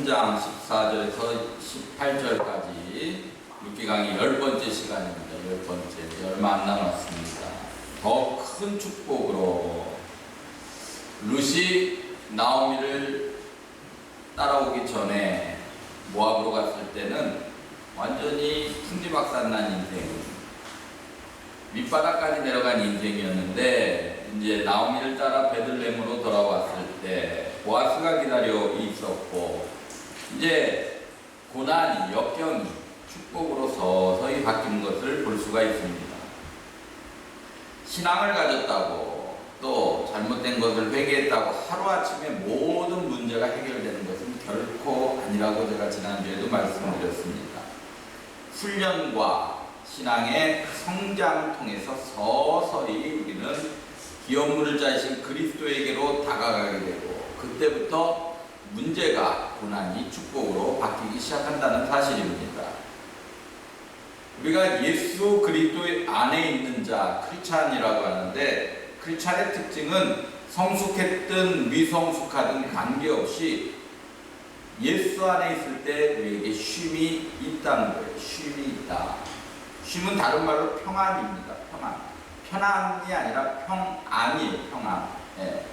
3장 14절에서 18절까지 룻기 강의 10번째 시간입니다. 10번째. 얼마 안 남았습니다. 더 큰 축복으로 룻이 나오미를 따라오기 전에 모압으로 갔을 때는 완전히 풍지박산난 인생, 밑바닥까지 내려간 인생이었는데, 이제 나오미를 따라 베들레헴으로 돌아왔을 때 보아스가 기다려 있었고, 이제 고난이, 역경이 축복으로 서서히 바뀐 것을 볼 수가 있습니다. 신앙을 가졌다고, 또 잘못된 것을 회개했다고 하루아침에 모든 문제가 해결되는 것은 결코 아니라고 제가 지난주에도 말씀드렸습니다. 훈련과 신앙의 성장을 통해서 서서히 우리는 기업물자이신 그리스도에게로 다가가게 되고, 그때부터 문제가, 고난이 축복으로 바뀌기 시작한다는 사실입니다. 우리가 예수 그리스도 안에 있는 자, 크리스찬이라고 하는데, 크리스찬의 특징은 성숙했든 미성숙하든 관계없이 예수 안에 있을 때 우리에게 쉼이 있다는 거예요. 쉼이 있다. 쉼은 다른 말로 평안입니다. 평안. 편안이 아니라 평안이에요. 평안. 예.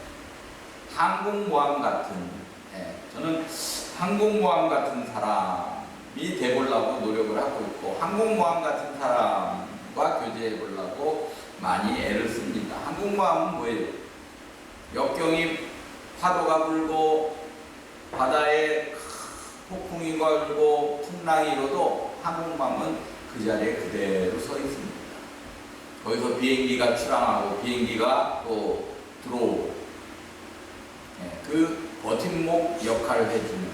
항공모함 같은, 저는 항공모함 같은 사람이 되보려고 노력을 하고 있고, 항공모함 같은 사람과 교제해 보려고 많이 애를 씁니다. 항공모함은 뭐예요? 역경이, 파도가 불고 바다에 폭풍이 걸고 풍랑이 일어도 항공모함은 그 자리에 그대로 서 있습니다. 거기서 비행기가 출항하고 비행기가 또 들어오고, 그 버팀목 역할을 해주는,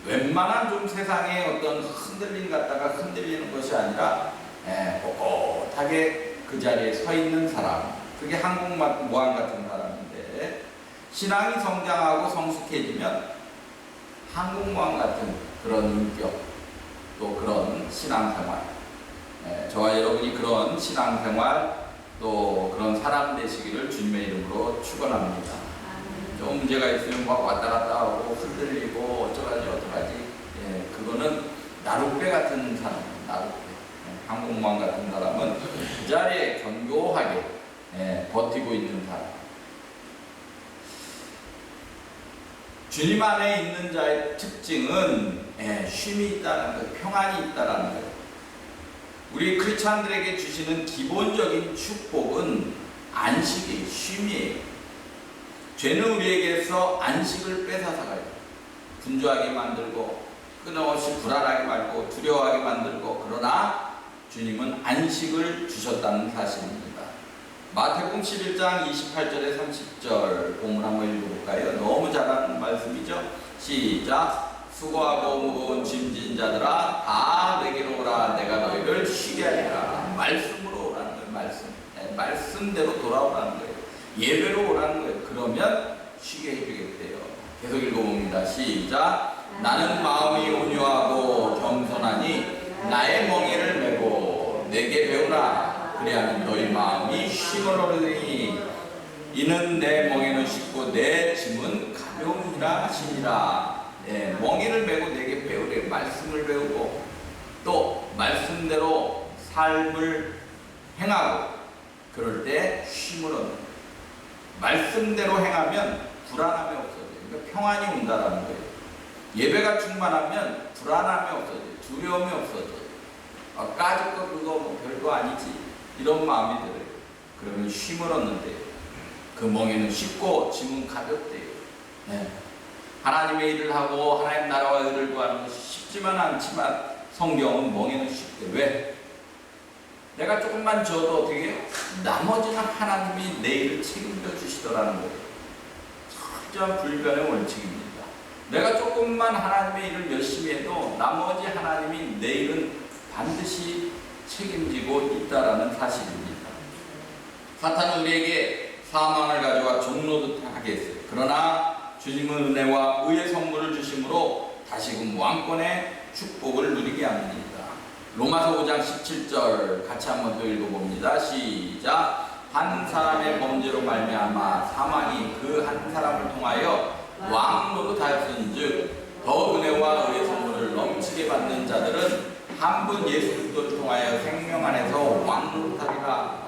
웬만한 좀 세상에 어떤 흔들림 갖다가 흔들리는 것이 아니라 꼿꼿하게 그 자리에 서 있는 사람, 그게 항공모함 같은 사람인데, 신앙이 성장하고 성숙해지면 항공모함 같은 그런 인격, 또 그런 신앙생활, 저와 여러분이 그런 신앙생활, 또 그런 사람 되시기를 주님의 이름으로 축원합니다. 좀 문제가 있으면 막 왔다 갔다 하고 흔들리고 어쩌라지 그거는 나룻배 같은 사람, 나룻배, 항공모함 같은 사람은 그 자리에 견고하게 버티고 있는 사람. 주님 안에 있는 자의 특징은 쉼이 있다는 거예요. 평안이 있다는 거예요. 우리 크리스찬들에게 주시는 기본적인 축복은 안식이에요. 쉼이에요. 죄는 우리에게서 안식을 뺏어서가요. 분주하게 만들고 끊임없이 불안하게 말고 두려워하게 만들고, 그러나 주님은 안식을 주셨다는 사실입니다. 마태복음 11장 28절에 30절 본문 한번 읽어볼까요? 너무 잘하는 말씀이죠. 시작. 수고하고 무거운 짐진 자들아 다 내게로 오라. 내가 너희를 쉬게 하리라. 말씀으로 오라는 거예요. 말씀대로 돌아오라는 거예요. 예배로 오라는 거예요. 그러면 쉬게 해주겠대요. 계속 읽어봅니다. 시작. 나는 마음이 온유하고 겸손하니 나의 멍에를 메고 내게 배우라. 그래야면 너희 마음이 쉼을 얻으리니 이는 내 멍에는 쉽고 내 짐은 가벼우니라 하시니라. 멍에를 메고 내게 배우래. 말씀을 배우고 또 말씀대로 삶을 행하고, 그럴 때 쉼을 얻는, 말씀대로 행하면 불안함이 없어져요. 그러니까 평안이 온다라는 거예요. 예배가 충만하면 불안함이 없어져요. 두려움이 없어져요. 까짓 거 그거 뭐 별거 아니지, 이런 마음이 들어요. 그러면 쉼을 얻는데요. 그 멍에는 쉽고 짐은 가볍대요. 하나님의 일을 하고 하나님 나라와 의를 구하는 것이 쉽지만 않지만 성경은 멍에는 쉽대. 왜? 내가 조금만 져도 어떻게 해요? 나머지는 하나님이 내 일을 책임져 주시더라는 거예요. 철저한 불변의 원칙입니다. 내가 조금만 하나님의 일을 열심히 해도 나머지 하나님이 내 일은 반드시 책임지고 있다라는 사실입니다. 사탄은 우리에게 사망을 가져와 종로듯 하게 했어요. 그러나 주님은 은혜와 의의 선물을 주심으로 다시금 왕권의 축복을 누리게 합니다. 로마서 5장 17절 같이 한번 더 읽어봅니다. 시작. 한 사람의 범죄로 말미암아 사망이 그 한 사람을 통하여 왕 노릇하였은즉 더 은혜와 자들은 한 분 예수 그리스도를 통하여 생명 안에서 왕노릇하리라.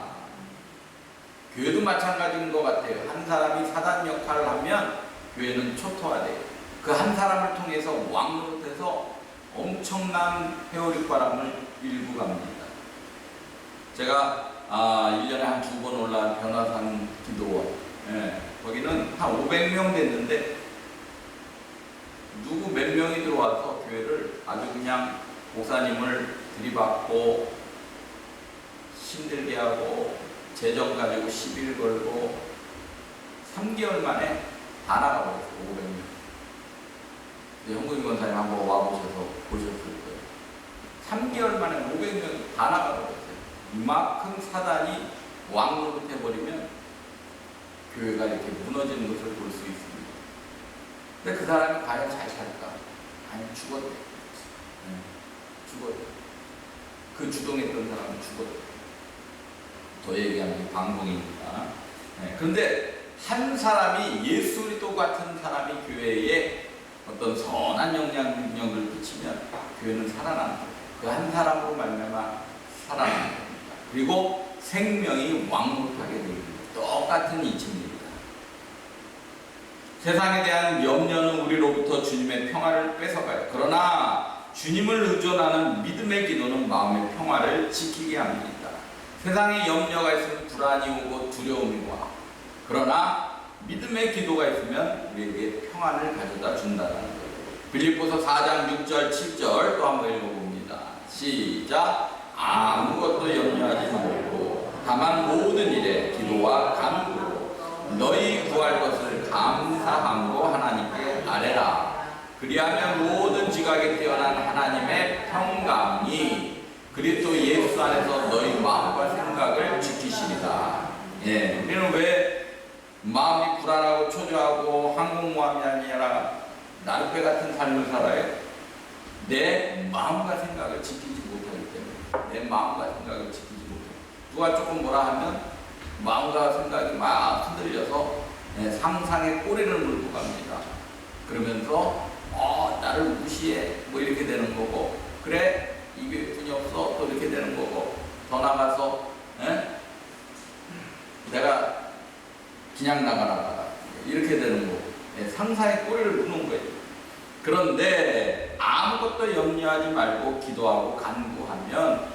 교회도 마찬가지인 것 같아요. 한 사람이 사단 역할을 하면 교회는 초토화돼요. 그 한 사람을 통해서 왕노릇해서 엄청난 회오릭바람을 일구 갑니다. 제가 1년에 한 2번 올라간 변화산 기도원, 거기는 한 500명 됐는데 누구 몇 명이 들어와서 교회를 아주 그냥 목사님을 들이받고 힘들게 하고 재정 가지고 시비를 걸고 3개월 만에 다 나가버렸어요. 500명. 현국인 권사님 한번 와보셔서 보셨을 거예요. 3개월 만에 500명이 다 나가버렸어요. 이만큼 사단이 왕노릇해버리면 교회가 이렇게 무너지는 것을 볼 수 있습니다. 근데 그 사람이 과연 잘 살까? 아니, 죽었대. 죽었대. 그 주동했던 사람은 죽었대. 더 얘기하면 방송이니까. 그런데 한 사람이 예수 그리스도 같은 사람이 교회에 어떤 선한 영향력을 끼치면 교회는 살아나는 거예요. 그 한 사람으로 말미암아 살아나는 겁니다. 그리고 생명이 왕노릇하게 됩니다. 똑같은 이치입니다. 세상에 대한 염려는 우리로부터 주님의 평화를 뺏어가요. 그러나 주님을 의존하는 믿음의 기도는 마음의 평화를 지키게 합니다. 세상에 염려가 있으면 불안이 오고 두려움이 와. 그러나 믿음의 기도가 있으면 우리에게 평안을 가져다 준다는 거예요. 빌립보서 4장 6절 7절 또 한번 읽어봅니다. 시작. 아무것도 염려하지 말고 다만 모든 일에 기도와 간구로 너희 구할 것을 감사함으로 하나님께 아뢰라. 그리하면 모든 지각에 뛰어난 하나님의 평강이 그리스도 예수 안에서 너희 마음과 생각을 지키시리다. 우리는 왜 마음이 불안하고 초조하고 항공모함이 아니라 나룻배 같은 삶을 살아요? 내 마음과 생각을 지키지 못하기 때문에. 내 마음과 생각을 지키지 못해요. 누가 조금 뭐라 하면 마음과 생각이 막 흔들려서 상상의 꼬리를 물고 갑니다. 그러면서 나를 무시해 뭐 이렇게 되는 거고, 그래 입에 분이 없어 또 이렇게 되는 거고, 더 나가서 내가 그냥 나가라 이렇게 되는 거고, 상상의 꼬리를 무는 거예요. 그런데 아무것도 염려하지 말고 기도하고 간구하면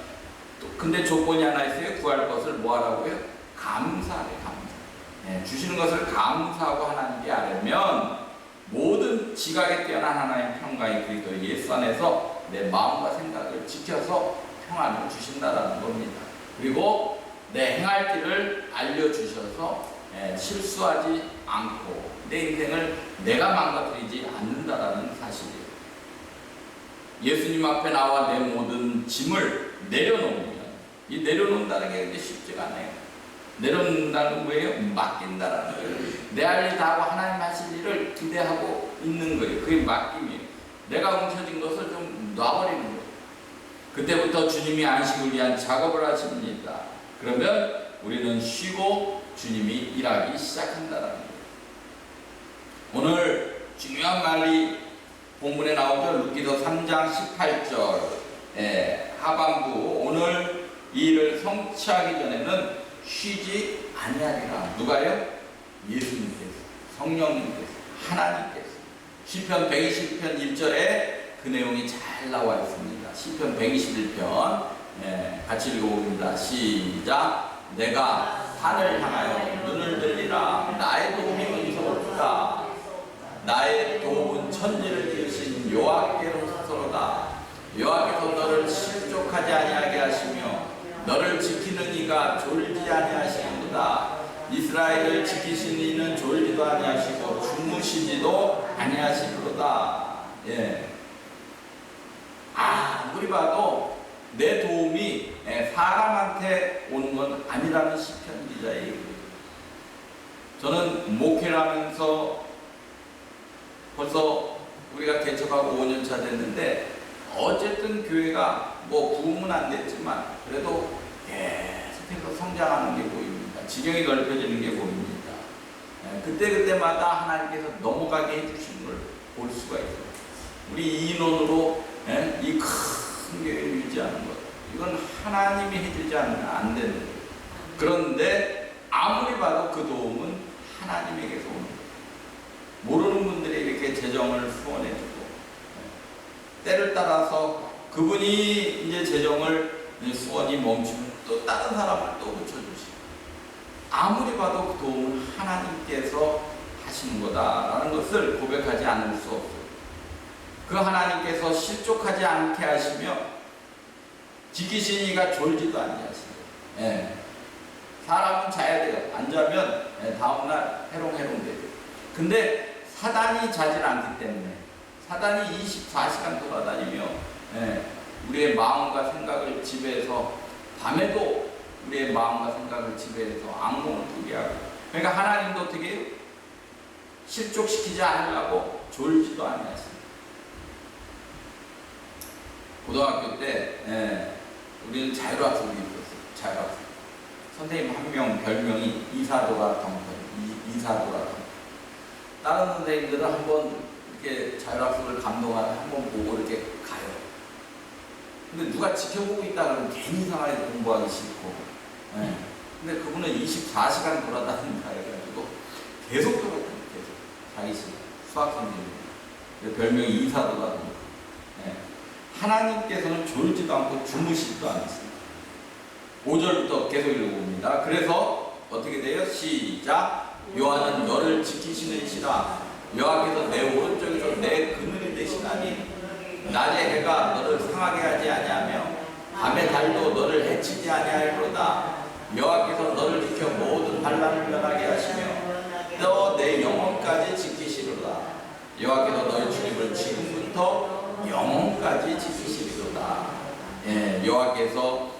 또 근데 조건이 하나 있어요. 구할 것을 뭐 하라고요? 감사하래. 감사. 주시는 것을 감사하고 하나님께 아뢰면 모든 지각에 뛰어난 하나님의 평강이 그리스도 예수 안에서 내 마음과 생각을 지켜서 평안을 주신다라는 겁니다. 그리고 내 행할 길을 알려주셔서 실수하지 않고 내 인생을 내가 망가뜨리지 않는다라는 사실이에요. 예수님 앞에 나와 내 모든 짐을 내려놓으면, 이 내려놓는다는 게 쉽지가 않아요. 내려놓는다는 건 뭐예요? 맡긴다라는 거예요. 내 할 일 다 하고 하나님 하실 일을 기대하고 있는 거예요. 그게 맡김이에요. 내가 뭉쳐진 것을 좀 놔버리는 거예요. 그때부터 주님이 안식을 위한 작업을 하십니다. 그러면 우리는 쉬고 주님이 일하기 시작한다는 거예요. 오늘 중요한 말이 본문에 나오죠. 루키서 3장 18절 하반부, 오늘 이 일을 성취하기 전에는 쉬지 아니하리라. 누가요? 예수님께서, 성령님께서, 하나님께서. 시편 120편 1절에 그 내용이 잘 나와 있습니다. 시편 121편 같이 읽어봅니다. 시작. 내가 산을 향하여 눈을 들리라. 나의 도움이 어디서로다. 나의 도움은 천지를 지으신 여호와께로서로다. 여호와께서 너를 실족하지 아니하게 하시며 너를 지키는 이가 졸지 아니하시는도다. 이스라엘을 지키신 이는 졸지도 아니하시고 주무시지도 아니하시도다. 아무리 봐도 내 도움이 사람한테 오는 건 아니라는 시편 기자의 얘기예요. 저는 목회를 하면서 벌써 우리가 개척하고 5년차 됐는데 어쨌든 교회가 뭐 부흥은 안 됐지만 그래도 계속해서 성장하는 게 보입니다. 지경이 넓혀지는 게 보입니다. 그때마다 하나님께서 넘어가게 해주신 걸 볼 수가 있어요. 우리 이 인원으로 이 큰 하나님이 해주지 않으면 안 되는 거예요. 그런데 아무리 봐도 그 도움은 하나님에게서 오는 거예요. 모르는 분들이 이렇게 재정을 후원해주고 때를 따라서 그분이 이제 재정을 수원이 멈추면 또 다른 사람을 또 붙여주시고 아무리 봐도 그 도움은 하나님께서 하시는 거다라는 것을 고백하지 않을 수 없어요. 그 하나님께서 실족하지 않게 하시며 지키신 이가 졸지도 아니하시고 예. 사람은 자야 돼요. 안 자면 다음날 해롱해롱 돼요. 근데 사단이 자질 않기 때문에 사단이 24시간 돌아다니며 우리의 마음과 생각을 지배해서 밤에도 우리의 마음과 생각을 지배해서 악몽을 꾸게 하고 그러니까 하나님도 어떻게 해요? 실족시키지 않으려고 졸지도 아니하십니다. 고등학교 때 우리는 자율학습을 입었어요. 자율학습. 선생님 한 명 별명이 이사도라 덩컨, 이사도라 덩컨. 다른 선생님들은 한번 이렇게 자율학습을 감동하다 한번 보고 이렇게 가요. 근데 누가 지켜보고 있다 그러면 괜히 이상하게 공부하기 싫고. 근데 그분은 24시간 돌아다닌다 해가지고 계속 돌아다녀요. 계속. 자기 수학 선생님. 별명이 이사도라 덩컨. 하나님께서는 졸지도 않고 주무시지도 않습니다. 5절부터 계속 읽어봅니다. 그래서 어떻게 돼요? 시작. 여호와는 너를 지키시는 이시라. 여호와께서 내 오른쪽에서 내 그늘이 되시나니 낮에 해가 너를 상하게 하지 아니하며 밤에 달도 너를 해치지 아니하리로다. 여호와께서 너를 지켜 모든 반란을 면하게 하시며 또 내 영혼까지 지키시리로다. 여호와께서 너의 출입을 지금부터 영혼까지 지키시리로다. 여호와께서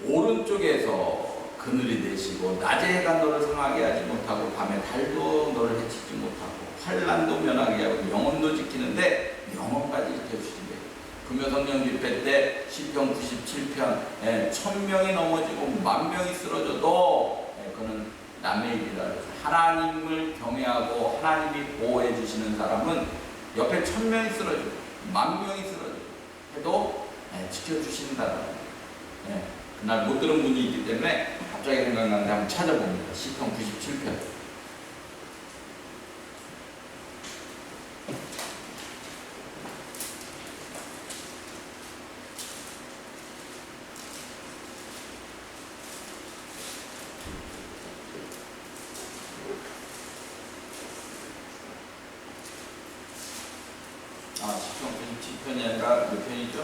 오른쪽에서 그늘이 되시고 낮에 해가 너를 상하게 하지 못하고 밤에 달도 너를 해치지 못하고 환난도 면하게 하고 영혼도 지키는데 영혼까지 지켜주신대. 금요성령 집회 때 시편 97편 1000명이 넘어지고 10,000명이 쓰러져도 그는 남의 일이라. 하나님을 경외하고 하나님이 보호해 주시는 사람은 옆에 1000명이 쓰러지고 10,000명이 쓰러지고 해도 지켜주신다는 그날 못 들은 분이 있기 때문에 갑자기 생각나는데 한번 찾아봅니다. 시편 97편. 시편 97편이 아니라 몇 편이죠?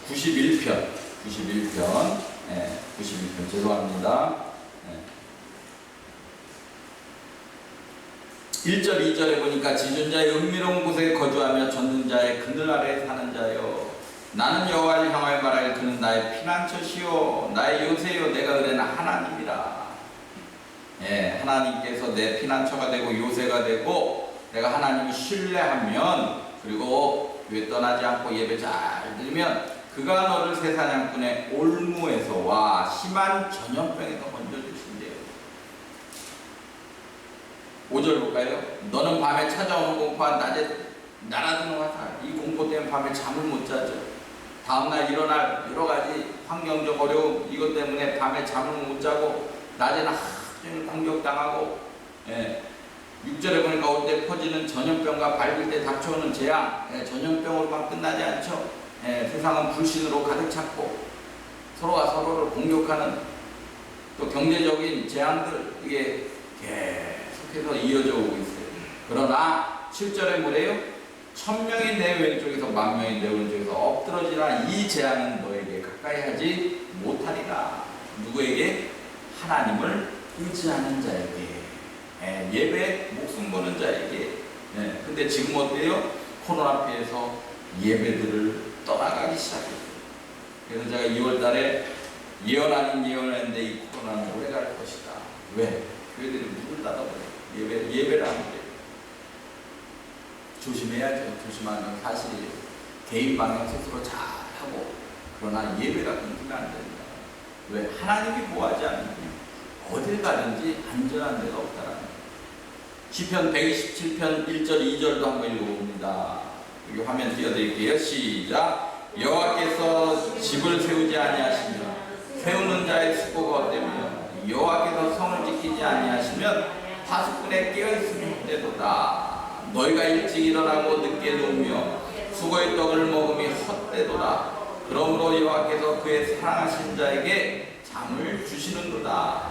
91편. 91편. 죄송합니다. 1절, 2절에 보니까 지존자의 은밀한 곳에 거주하며 젖는 자의 그늘 아래 사는 자여. 나는 여호와를 향하여 말하길 그는 나의 피난처시요 나의 요새요 내가 그대는 하나님이라. 하나님께서 내 피난처가 되고 요새가 되고 내가 하나님을 신뢰하면 그리고 교회 떠나지 않고 예배 잘 드리면 그가 너를 새 사냥꾼의 올무에서와 심한 전염병에서 건져주신대요. 5절 볼까요? 너는 밤에 찾아오는 공포와 낮에 날아드는 화살. 이 공포 때문에 밤에 잠을 못 자죠. 다음날 일어날 여러 가지 환경적 어려움 이것 때문에 밤에 잠을 못 자고 낮에는 하루 종일 공격당하고 6절에 보니까 올 때 퍼지는 전염병과 밟을 때 닥쳐오는 재앙 전염병으로만 끝나지 않죠. 세상은 불신으로 가득 찼고 서로가 서로를 공격하는 또 경제적인 재앙들 이게 계속해서 이어져 오고 있어요. 그러나 7절에 뭐래요? 1000명이 내 왼쪽에서 10,000명이 내 오른쪽에서 엎드러지나 이 재앙은 너에게 가까이 하지 못하리라. 누구에게? 하나님을 의지하는 자에게 예배 목숨 거는 자에게. 근데 지금 어때요? 코로나 피해서 예배들을 떠나가기 시작했어요. 그래서 제가 2월달에 예언 아닌 예언을 했는데 이 코로나는 오래 갈 것이다. 왜? 교회들이 문을 닫아버려요. 예배를 안 해요. 조심해야죠. 조심하는 사실이에요. 개인 방역 스스로 잘하고 그러나 예배가 끊기면 안 된다. 왜? 하나님이 보호하지 않으면 어딜 가든지 안전한 데가 없다라는 거예요. 시편 127편 1절 2절도 한번 읽어봅니다. 여기 화면 띄워드릴게요. 시작. 여호와께서 집을 세우지 아니하시면 세우는 자의 수고가 헛되며 여호와께서 성을 지키지 아니하시면 파수꾼의 깨어있음이 헛되도다. 너희가 일찍 일어나고 늦게 누우며 수고의 떡을 먹음이 헛되도다. 그러므로 여호와께서 그의 사랑하신 자에게 잠을 주시는도다.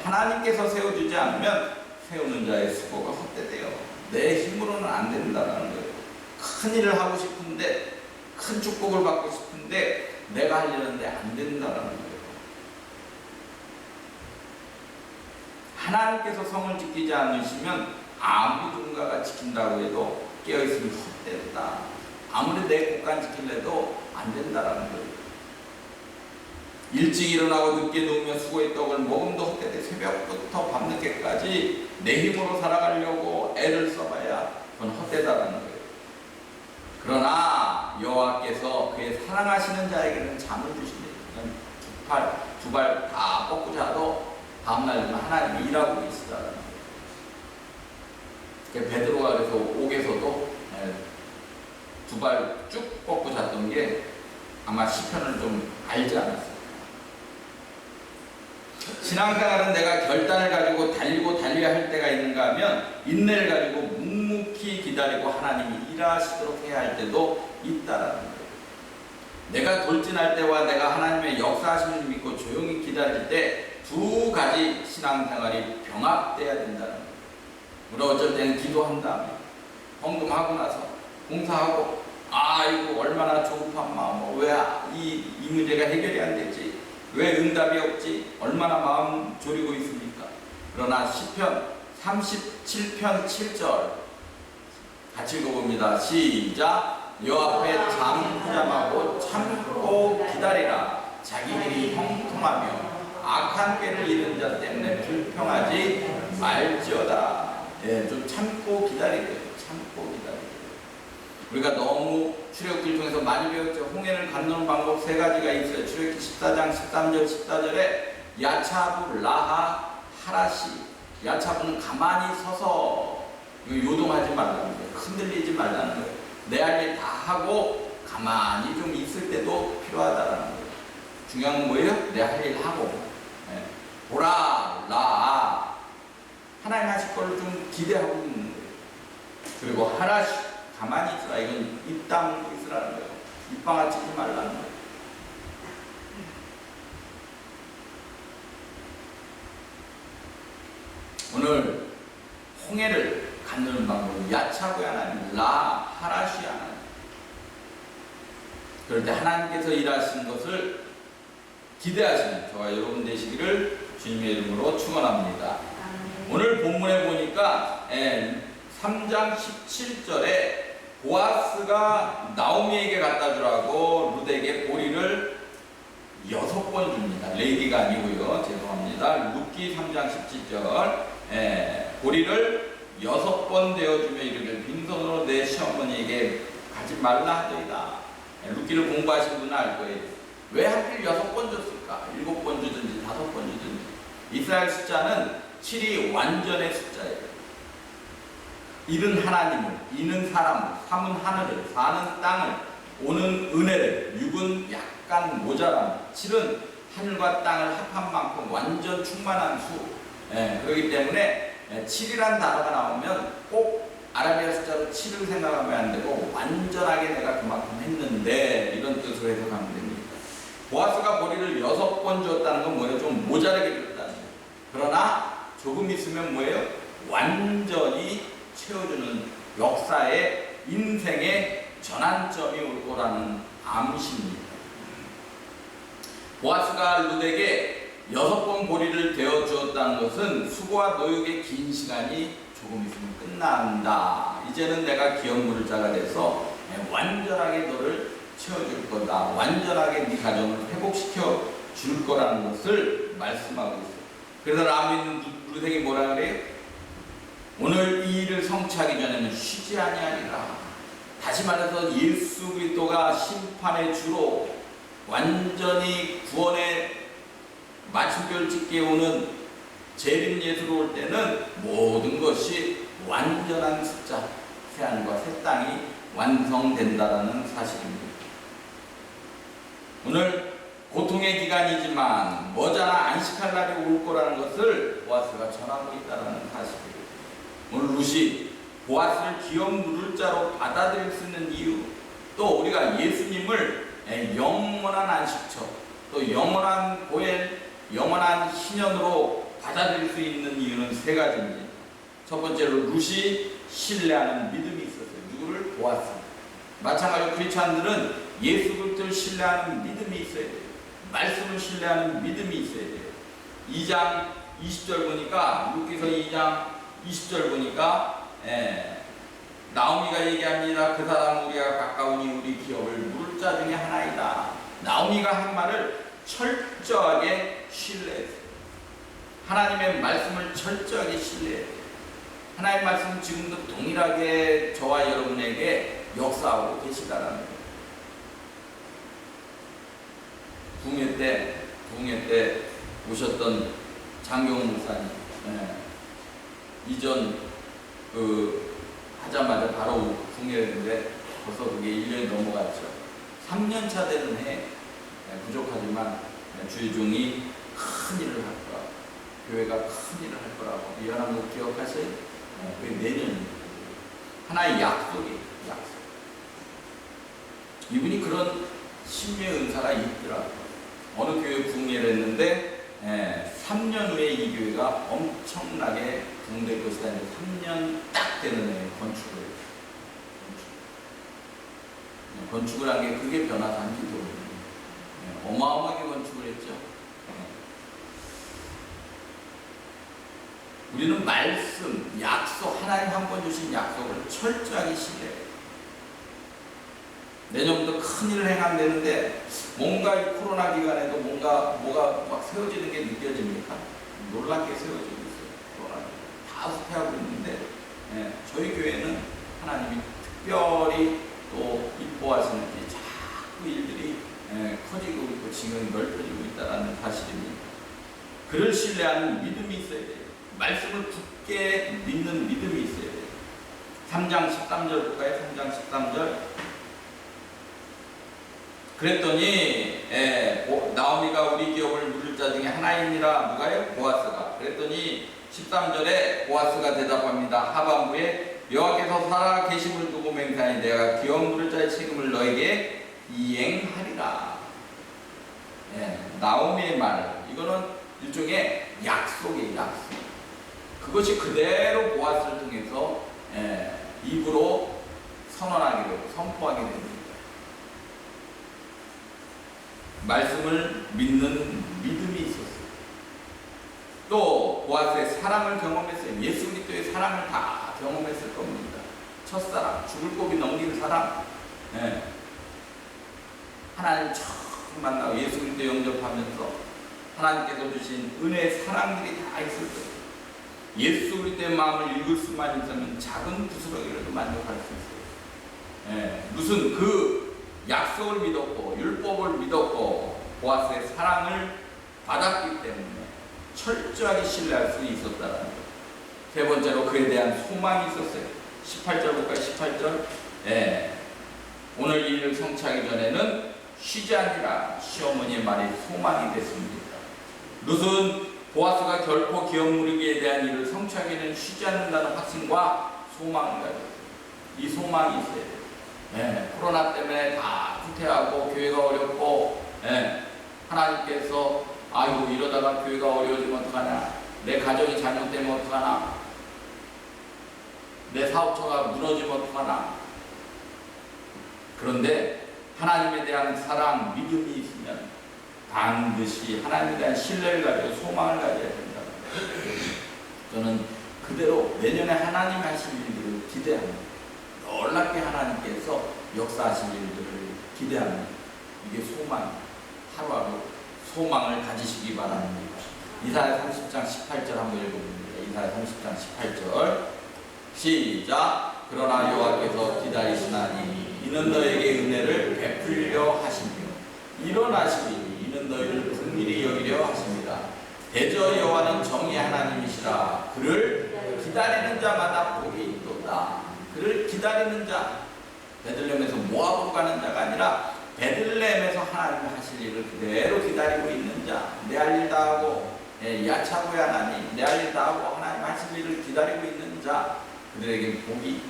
하나님께서 세워주지 않으면 세우는 자의 수고가 헛되대요. 내 힘으로는 안 된다는 거예요. 큰 일을 하고 싶은데, 큰 축복을 받고 싶은데 내가 하려는데 안 된다는 거예요. 하나님께서 성을 지키지 않으시면 아무리 누군가가 지킨다고 해도 깨어있으면 헛되다. 아무리 내 국간 지킬래도 안 된다는 거예요. 일찍 일어나고 늦게 누우며 수고의 떡을 먹음도 헛되되 새벽부터 밤늦게까지 내 힘으로 살아가려고 애를 써봐야 그건 헛되다라는 거예요. 그러나 여호와께서 그의 사랑하시는 자에게는 잠을 주신다. 두 발 다 뻗고 자도 다음날 되면 하나님이 일하고 계시다라는 거예요. 베드로가 그래서 옥에서도 두 발 쭉 뻗고 잤던 게 아마 시편을 좀 알지 않았어요. 신앙생활은 내가 결단을 가지고 달리고 달려야 할 때가 있는가 하면 인내를 가지고 묵묵히 기다리고 하나님이 일하시도록 해야 할 때도 있다라는 거예요. 내가 돌진할 때와 내가 하나님의 역사하심을 믿고 조용히 기다릴 때 두 가지 신앙생활이 병합돼야 된다는 거예요. 우리 어쩔 때는 기도한 다음에 헌금하고 나서 공사하고 이거 얼마나 조급한 마음, 왜 이 문제가 해결이 안 되지? 왜 응답이 없지? 얼마나 마음 졸이고 있습니까? 그러나 시편 37편 7절 같이 읽어봅니다. 시작. 여호와 앞에 잠잠하고 참고 기다리라. 자기 길이 형통하며 악한 꾀를 이룬 자 때문에 불평하지 말지어다. 좀 참고 기다리래요. 참고 기다리래요. 우리가 너무 출애굽기를 통해서 많이 배웠죠. 홍해를 건너는 방법 세 가지가 있어요. 출애굽기 14장 13절 14절에 야차부, 라하, 하라시. 야차부는 가만히 서서 요동하지 말라는 거예요. 흔들리지 말라는 거예요. 내 할 일 다 하고 가만히 좀 있을 때도 필요하다는 거예요. 중요한 건 뭐예요? 내 할 일 하고 보라, 라 하나님 하실 걸 좀 기대하고 있는 거예요. 그리고 하라시 가만히 있으라. 이건 입 다물고 있으라는 거예요. 입방아 치지 말라는 거예요. 오늘 홍해를 갖는 방법은 야차고의 하나님, 라, 하라시 하나님. 그럴 때 하나님께서 일하신 것을 기대하시는 저와 여러분 되시기를 주님의 이름으로 축원합니다. 오늘 본문에 보니까 3장 17절에 보아스가 나오미에게 갖다 주라고 룻에게 보리를 6번 줍니다. 레이디가 아니고요. 죄송합니다. 룻기 3장 17절 보리를 6번 되어주며 이르기를 빈손으로 내 시어머니에게 가지 말라 하더이다. 룻기를 공부하신 분은 알 거예요. 왜 하필 6번 줬을까? 7번 주든지 5번 주든지. 이스라엘 숫자는 7이 완전의 숫자예요. 1은 하나님을, 2는 사람을, 3은 하늘을, 4는 땅을, 5는 은혜를, 6은 약간 모자람, 7은 하늘과 땅을 합한 만큼 완전 충만한 수. 그렇기 때문에 7이란 단어가 나오면 꼭 아라비아 숫자로 7을 생각하면 안 되고 완전하게 내가 그만큼 했는데 이런 뜻으로 해석하면 됩니다. 보아스가 보리를 6번 주었다는 건 뭐예요? 좀 모자라게 줬다는 거예요. 그러나 조금 있으면 뭐예요? 완전히 채워주는 역사의 인생의 전환점이 올 거라는 암시입니다. 보아스가 룻에게 6번 보리를 되어 주었다는 것은 수고와 노역의 긴 시간이 조금 있으면 끝난다. 이제는 내가 기업물을 자가 돼서 완전하게 너를 채워줄 거다. 완전하게 네 가정을 회복시켜 줄 거라는 것을 말씀하고 있어요. 그래서 라미는 룻에게 뭐라 그래요? 오늘 이 일을 성취하기 전에는 쉬지 아니하리라. 다시 말해서 예수 그리스도가 심판의 주로 완전히 구원의 마침표를 찍게 오는 재림 예수로 올 때는 모든 것이 완전한 숫자, 새하늘과 새 땅이 완성된다라는 사실입니다. 오늘 고통의 기간이지만 머지않아 안식할 날이 올 거라는 것을 보아스가 전하고 있다는 사실이에요. 오늘 룻이 보아스를 기업 누를 자로 받아들일 수 있는 이유, 또 우리가 예수님을 영원한 안식처, 또 영원한 고엘, 영원한 희년으로 받아들일 수 있는 이유는 세 가지입니다. 첫 번째로 룻이 신뢰하는 믿음이 있었어요. 누구를? 보아스. 마찬가지로 크리스찬들은 예수 그리스도를 신뢰하는 믿음이 있어야 돼요. 말씀을 신뢰하는 믿음이 있어야 돼요. 2장 20절 보니까, 룻기서 2장 20절 보니까 나오미가 얘기합니다. 그 사람 우리가 가까우니 우리 기업을 물을 자 중에 하나이다. 나오미가 한 말을 철저하게 신뢰했어요. 하나님의 말씀을 철저하게 신뢰해요. 하나님의 말씀은 지금도 동일하게 저와 여러분에게 역사하고 계시다라는 거예요. 부흥회 때 오셨던 장경훈 목사님, 이전 하자마자 바로 부흥회했는데 벌써 그게 1년이 넘어갔죠. 3년차 되는 해, 부족하지만 주의 종이 큰 일을 할 거라고, 교회가 큰 일을 할 거라고 예언한 거 기억하세요? 그게 내년입니다. 하나의 약속이에요. 약속. 이분이 그런 신비의 은사가 있더라고요. 어느 교회 부흥회를 했는데 3년 후에 이 교회가 엄청나게 부흥될 것이다. 3년 딱 되는 해에 건축을 했어요. 건축을 한 게 그게 변화산 기도예요. 어마어마하게 건축을 했죠. 우리는 말씀, 약속, 하나님 한 번 주신 약속을 철저하게 신뢰해요. 내년부터 큰 일을 행한다는데 뭔가 이 코로나 기간에도 뭐가 막 세워지는 게 느껴집니까? 놀랍게 세워지고 있어요. 코로나 다 후퇴하고 있는데 저희 교회는 하나님이 특별히 또 이뻐하시는 게 자꾸 일들이 커지고 있고 지금 넓혀지고 있다는 사실입니다. 그를 신뢰하는 믿음이 있어야 돼요. 말씀을 굳게 믿는 믿음이 있어야 돼요. 3장 13절 볼까요? 3장 13절. 그랬더니 나오미가 우리 기업을 누릴 자 중에 하나이니라. 누가요? 보아스가. 그랬더니 13절에 보아스가 대답합니다. 하반부에 여호와께서 살아 계심을 두고 맹세하니 내가 기업 누릴 자의 책임을 너에게 이행하리라. 나오미의 말, 이거는 일종의 약속이에요. 약속. 그것이 그대로 보아스를 통해서 입으로 선언하게 되고 선포하게 됩니다. 말씀을 믿는 믿음이 있었어요. 또 보아스의 사랑을 경험했어요. 예수 그리스도의 사랑을 다 경험했을 겁니다. 첫사랑, 죽을 고비 넘긴 사랑. 하나님 처음 만나고 예수 그리스도 영접하면서 하나님께서 주신 은혜의 사랑들이 다 있을 거예요. 예수 그리스도의 마음을 읽을 수만 있으면 작은 부스러기라도 만족할 수 있어요. 무슨 그 약속을 믿었고 율법을 믿었고 보아스의 사랑을 받았기 때문에 철저하게 신뢰할 수 있었다는 것. 세 번째로 그에 대한 소망이 있었어요. 18절 볼까요? 18절. 오늘 이 일을 성취하기 전에는 쉬지 않으라. 시어머니의 말이 소망이 됐습니다. 룻은 보아스가 결코 기업 누리기에 대한 일을 성취하기는 쉬지 않는다는 확신과 소망을 가졌어요. 이 소망이 있어야 돼요. 코로나 때문에 다 후퇴하고 교회가 어렵고 하나님께서 아이고 이러다가 교회가 어려워지면 어떡하나, 내 가정이 잘못되면 어떡하나, 내 사업처가 무너지면 어떡하나. 그런데 하나님에 대한 사랑, 믿음이 있으면 반드시 하나님에 대한 신뢰를 가지고 소망을 가져야 된다. 저는 그대로 내년에 하나님 하실 일들을 기대합니다. 놀랍게 하나님께서 역사하실 일들을 기대합니다. 이게 소망, 하루하루 소망을 가지시기 바랍니다. 이사야 30장 18절 한번 읽어봅니다. 이사야 30장 18절 시작. 그러나 여호와께서 기다리시나니 이는 너에게 은혜를 베풀려 하시며 일어나시니 이는 너희를 긍휼히 여기려 하십니다. 대저 여호와는 정의 하나님이시라. 그를 기다리는 자마다 복이 있도다. 그를 기다리는 자, 베들레헴에서 모압으로 가는 자가 아니라 베들레헴에서 하나님이 하실 일을 그대로 기다리고 있는 자, 내 할 일 다 하고 야차고의 하나님, 내 할 일 다 하고 하나님 하실 일을 기다리고 있는 자, 그들에게 복이 있대.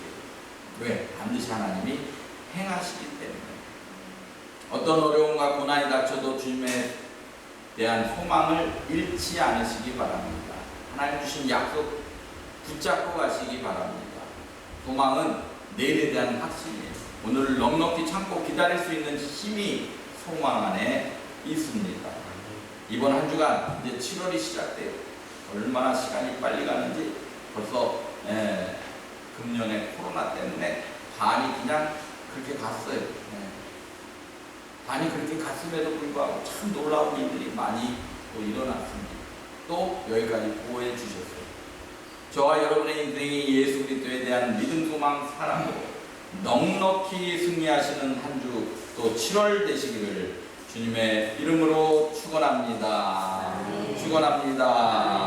왜? 반드시 하나님이 행하시기 때문에. 어떤 어려움과 고난이 닥쳐도 주님에 대한 소망을 잃지 않으시기 바랍니다. 하나님 주신 약속 붙잡고 가시기 바랍니다. 소망은 내일에 대한 확신이에요. 오늘을 넉넉히 참고 기다릴 수 있는 힘이 소망 안에 있습니다. 이번 한 주간 이제 7월이 시작돼요. 얼마나 시간이 빨리 가는지 벌써 금년에 코로나 때문에 반이 그냥 그렇게 갔어요. 반이 그렇게 갔음에도 불구하고 참 놀라운 일들이 많이 또 일어났습니다. 또 여기까지 보호해 주셨어요. 저와 여러분의 인생이 예수 그리스도에 대한 믿음, 소망, 사랑으로 넉넉히 승리하시는 한 주 또 7월 되시기를 주님의 이름으로 축원합니다. 축원합니다.